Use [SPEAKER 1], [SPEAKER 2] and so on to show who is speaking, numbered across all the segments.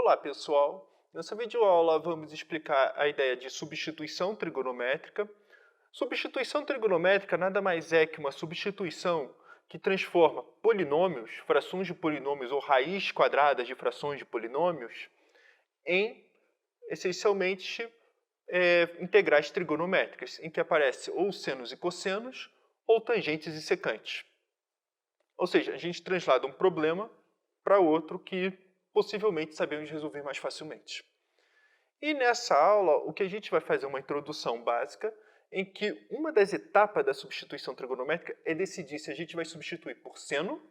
[SPEAKER 1] Olá pessoal, nessa videoaula vamos explicar a ideia de substituição trigonométrica. Substituição trigonométrica nada mais é que uma substituição que transforma polinômios, frações de polinômios ou raiz quadradas de frações de polinômios em, essencialmente, integrais trigonométricas, em que aparece ou senos e cossenos ou tangentes e secantes. Ou seja, a gente translada um problema para outro que possivelmente sabemos resolver mais facilmente. E nessa aula, o que a gente vai fazer é uma introdução básica, em que uma das etapas da substituição trigonométrica é decidir se a gente vai substituir por seno,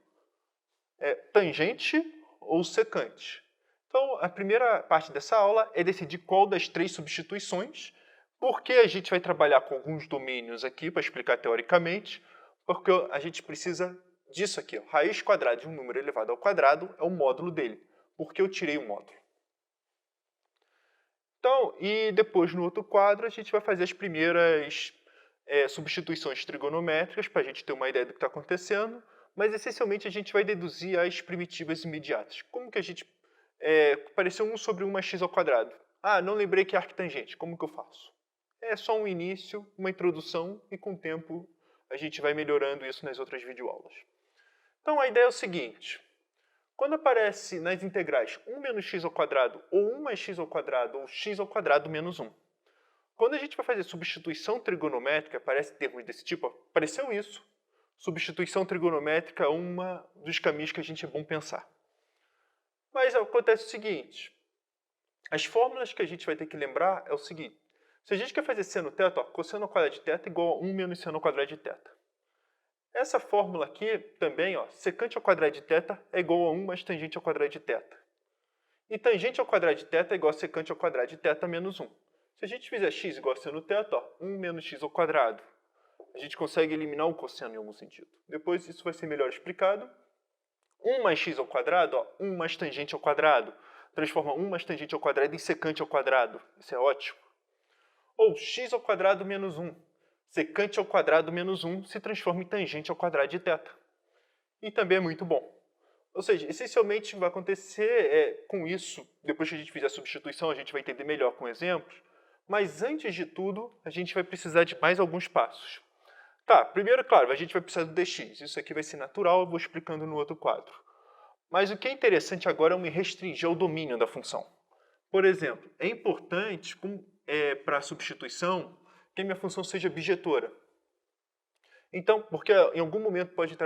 [SPEAKER 1] tangente ou secante. Então, a primeira parte dessa aula é decidir qual das três substituições, porque a gente vai trabalhar com alguns domínios aqui para explicar teoricamente, porque a gente precisa disso aqui. Ó. Raiz quadrada de um número elevado ao quadrado é o módulo dele. Porque eu tirei o módulo. Então, e depois no outro quadro a gente vai fazer as primeiras substituições trigonométricas para a gente ter uma ideia do que está acontecendo, mas essencialmente a gente vai deduzir as primitivas imediatas. Como que a gente... pareceu 1 sobre 1 mais x ao quadrado. Ah, não lembrei que é arctangente. Como que eu faço? É só um início, uma introdução e com o tempo a gente vai melhorando isso nas outras videoaulas. Então a ideia é o seguinte... Quando aparece nas integrais 1 menos x ao quadrado, ou 1 mais x ao quadrado, ou x ao quadrado menos 1, quando a gente vai fazer substituição trigonométrica, aparece termos desse tipo, apareceu isso. Substituição trigonométrica é um dos caminhos que a gente é bom pensar. Mas acontece o seguinte, as fórmulas que a gente vai ter que lembrar é o seguinte, se a gente quer fazer seno θ, cosseno ao quadrado de θ igual a 1 menos seno ao quadrado de θ. Essa fórmula aqui também, ó, secante ao quadrado de θ é igual a 1 mais tangente ao quadrado de θ. E tangente ao quadrado de θ é igual a secante ao quadrado de θ menos 1. Se a gente fizer x igual a seno θ, ó, 1 menos x ao quadrado, a gente consegue eliminar o cosseno em algum sentido. Depois isso vai ser melhor explicado. 1 mais x ao quadrado, ó, 1 mais tangente ao quadrado, transforma 1 mais tangente ao quadrado em secante ao quadrado. Isso é ótimo. Ou x ao quadrado menos 1. Secante ao quadrado menos 1 se transforma em tangente ao quadrado de θ. E também é muito bom. Ou seja, essencialmente o que vai acontecer com isso, depois que a gente fizer a substituição, a gente vai entender melhor com exemplos, mas antes de tudo, a gente vai precisar de mais alguns passos. Tá, primeiro, claro, a gente vai precisar do dx. Isso aqui vai ser natural, eu vou explicando no outro quadro. Mas o que é interessante agora é eu me restringir ao domínio da função. Por exemplo, é importante para a substituição que a minha função seja bijetora. Então, porque em algum momento pode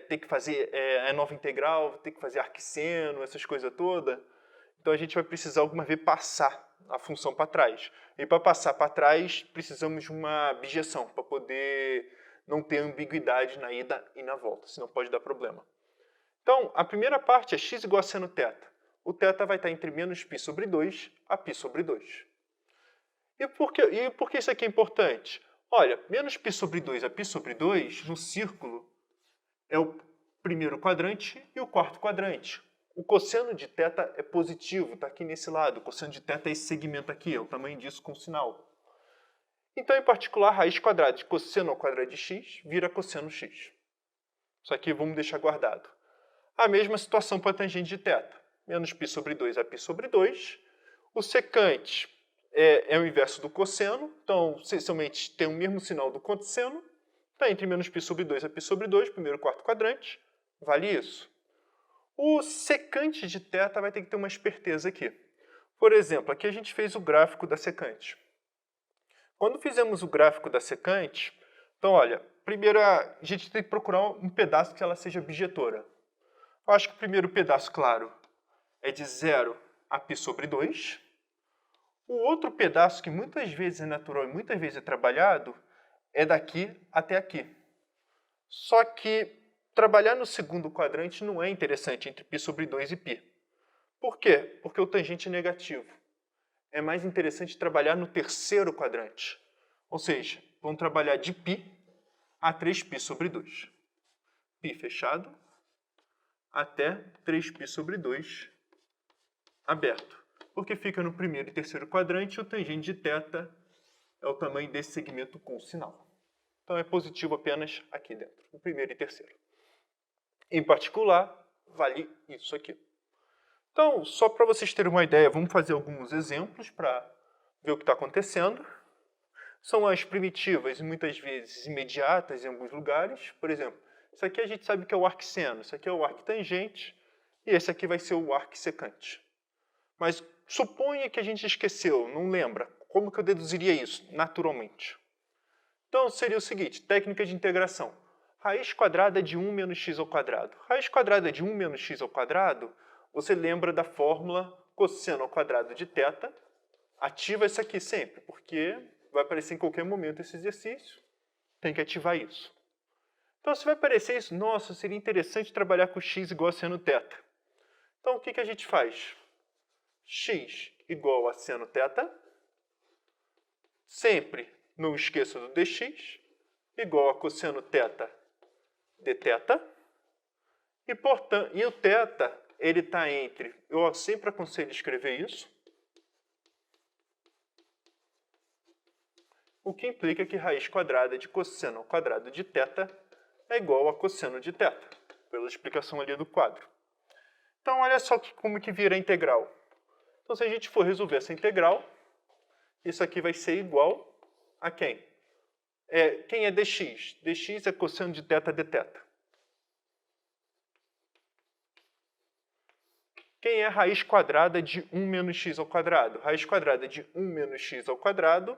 [SPEAKER 1] ter que fazer a nova integral, ter que fazer arcseno, essas coisas todas. Então a gente vai precisar alguma vez passar a função para trás. E para passar para trás, precisamos de uma bijeção, para poder não ter ambiguidade na ida e na volta, senão pode dar problema. Então, a primeira parte é x igual a seno θ. O θ vai estar entre menos π sobre 2 a π sobre 2. E por que isso aqui é importante? Olha, menos π sobre 2 a π sobre 2, no círculo, é o primeiro quadrante e o quarto quadrante. O cosseno de θ é positivo, está aqui nesse lado. O cosseno de θ é esse segmento aqui, é o tamanho disso com sinal. Então, em particular, raiz quadrada de cosseno ao quadrado de x vira cosseno x. Isso aqui vamos deixar guardado. A mesma situação para a tangente de θ. Menos π sobre 2 a π sobre 2. O secante é o inverso do cosseno, então, essencialmente, tem o mesmo sinal do cosseno, está entre menos π sobre 2 a π sobre 2, primeiro e quarto quadrante, vale isso. O secante de θ vai ter que ter uma esperteza aqui. Por exemplo, aqui a gente fez o gráfico da secante. Quando fizemos o gráfico da secante, então, olha, primeiro a gente tem que procurar um pedaço que ela seja bijetora. Eu acho que o primeiro pedaço, claro, é de 0 a π sobre 2. O outro pedaço, que muitas vezes é natural e muitas vezes é trabalhado, é daqui até aqui. Só que trabalhar no segundo quadrante não é interessante entre π sobre 2 e π. Por quê? Porque o tangente é negativo. É mais interessante trabalhar no terceiro quadrante. Ou seja, vamos trabalhar de π a 3π sobre 2. π fechado até 3π sobre 2 aberto. Porque fica no primeiro e terceiro quadrante, e o tangente de θ é o tamanho desse segmento com sinal. Então é positivo apenas aqui dentro, no primeiro e terceiro. Em particular, vale isso aqui. Então, só para vocês terem uma ideia, vamos fazer alguns exemplos para ver o que está acontecendo. São as primitivas, muitas vezes imediatas em alguns lugares. Por exemplo, isso aqui a gente sabe que é o arcseno, isso aqui é o arctangente, e esse aqui vai ser o arcsecante. Mas suponha que a gente esqueceu, não lembra. Como que eu deduziria isso naturalmente? Então, seria o seguinte, técnica de integração. Raiz quadrada de 1 menos x ao quadrado. Raiz quadrada de 1 menos x ao quadrado, você lembra da fórmula cosseno ao quadrado de θ. Ativa isso aqui sempre, porque vai aparecer em qualquer momento esse exercício. Tem que ativar isso. Então, se vai aparecer isso, nossa, seria interessante trabalhar com x igual a seno θ. Então, o que a gente faz? X igual a seno θ. Sempre não esqueça do dx, igual a cosseno θ dθ. E o θ, ele está entre, eu sempre aconselho escrever isso, o que implica que raiz quadrada de cosseno ao quadrado de θ é igual a cosseno de θ, pela explicação ali do quadro. Então, olha só como que vira a integral. Então, se a gente for resolver essa integral, isso aqui vai ser igual a quem? Quem é dx? dx é cosseno de θ dθ. Quem é raiz quadrada de 1 menos x ao quadrado? Raiz quadrada de 1 menos x ao quadrado,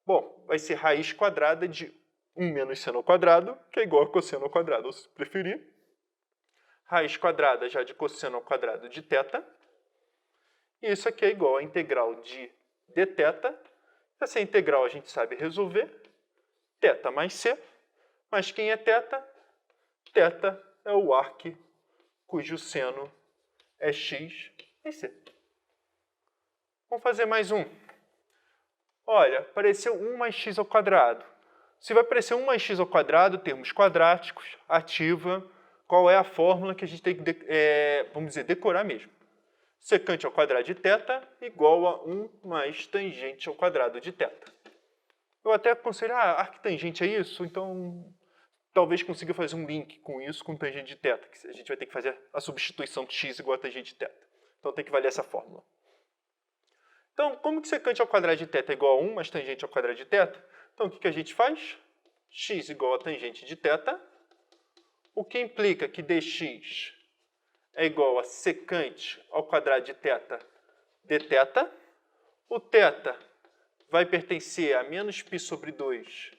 [SPEAKER 1] bom, vai ser raiz quadrada de 1 menos seno ao quadrado, que é igual a cosseno ao quadrado, ou se preferir. Raiz quadrada já de cosseno ao quadrado de θ. E isso aqui é igual a integral de dθ. Essa integral a gente sabe resolver. Θ mais c. Mas quem é θ? Θ é o arc cujo seno é x e c. Vamos fazer mais um. Olha, apareceu 1 mais x ao quadrado. Se vai aparecer 1 mais x ao quadrado, termos quadráticos, ativa, qual é a fórmula que a gente tem que, vamos dizer, decorar mesmo? Secante ao quadrado de θ igual a 1 mais tangente ao quadrado de θ. Eu até aconselho, arctangente é isso, então talvez consiga fazer um link com isso, com tangente de θ, que a gente vai ter que fazer a substituição de x igual a tangente de θ. Então tem que valer essa fórmula. Então, como que secante ao quadrado de θ é igual a 1 mais tangente ao quadrado de θ? Então, o que a gente faz? X igual a tangente de θ, o que implica que dx é igual a secante ao quadrado de θ dθ. O θ vai pertencer a menos π sobre 2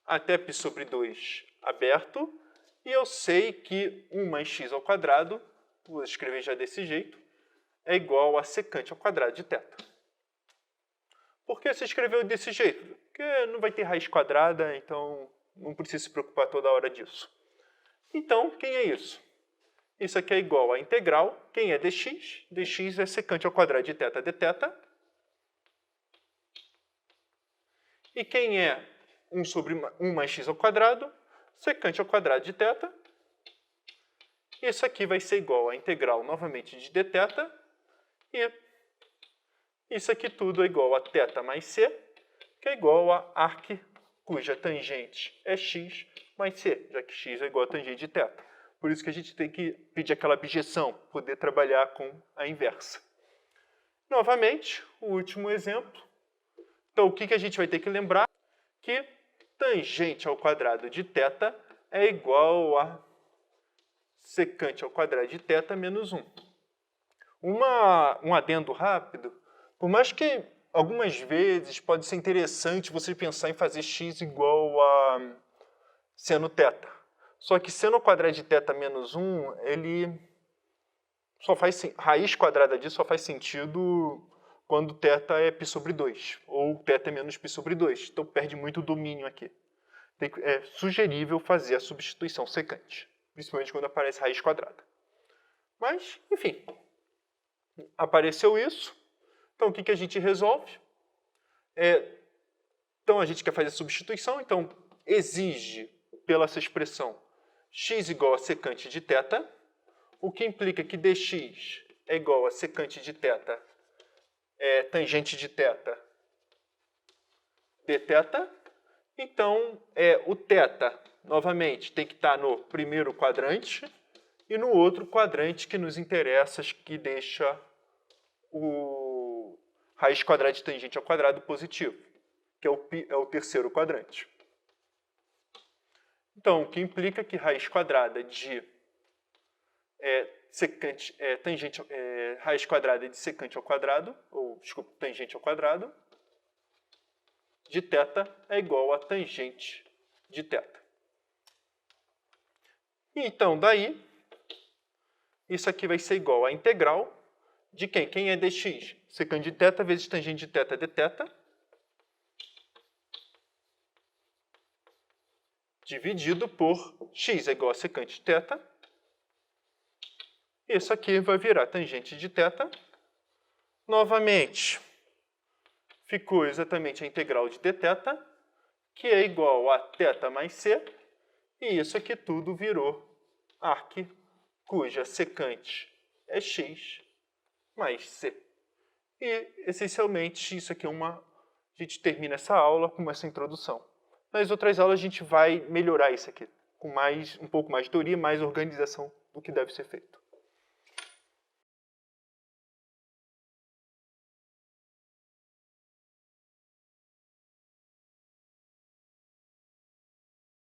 [SPEAKER 1] até π sobre 2 aberto. E eu sei que 1 mais x ao quadrado, vou escrever já desse jeito, é igual a secante ao quadrado de θ. Por que você escreveu desse jeito? Porque não vai ter raiz quadrada, então não precisa se preocupar toda hora disso. Então, quem é isso? Isso aqui é igual a integral. Quem é dx? dx é secante ao quadrado de θ dθ. E quem é 1 sobre 1 mais x ao quadrado? Secante ao quadrado de θ. Isso aqui vai ser igual a integral, novamente, de dθ. E isso aqui tudo é igual a θ mais c, que é igual a arc cuja tangente é x mais c, já que x é igual a tangente de θ. Por isso que a gente tem que pedir aquela abjeção, poder trabalhar com a inversa. Novamente, o último exemplo. Então, o que a gente vai ter que lembrar? Que tangente ao quadrado de θ é igual a secante ao quadrado de θ menos 1. Um adendo rápido. Por mais que algumas vezes pode ser interessante você pensar em fazer x igual a seno θ. Só que seno ao quadrado de θ menos 1, ele só faz, raiz quadrada disso só faz sentido quando θ é π sobre 2, ou θ é menos π sobre 2. Então perde muito domínio aqui. É sugerível fazer a substituição secante, principalmente quando aparece raiz quadrada. Mas, enfim, apareceu isso. Então, o que a gente resolve? Então, a gente quer fazer a substituição, então exige, pela essa expressão, x igual a secante de θ, o que implica que dx é igual a secante de θ, tangente de θ, dθ. Então, o θ, novamente, tem que estar no primeiro quadrante e no outro quadrante que nos interessa, que deixa o raiz quadrada de tangente ao quadrado positivo, que é o terceiro quadrante. Então, o que implica que raiz quadrada de raiz quadrada de secante ao quadrado, ou, desculpa, tangente ao quadrado, de θ é igual a tangente de θ. Então, daí, isso aqui vai ser igual a integral de quem? Quem é dx? Secante de θ vezes tangente de θ dθ, dividido por x é igual a secante de θ. Isso aqui vai virar tangente de θ. Novamente, ficou exatamente a integral de dθ, que é igual a θ mais c. E isso aqui tudo virou arc, cuja secante é x mais c. E, essencialmente, isso aqui a gente termina essa aula com essa introdução. Nas outras aulas a gente vai melhorar isso aqui, com um pouco mais de teoria, mais organização do que deve ser feito.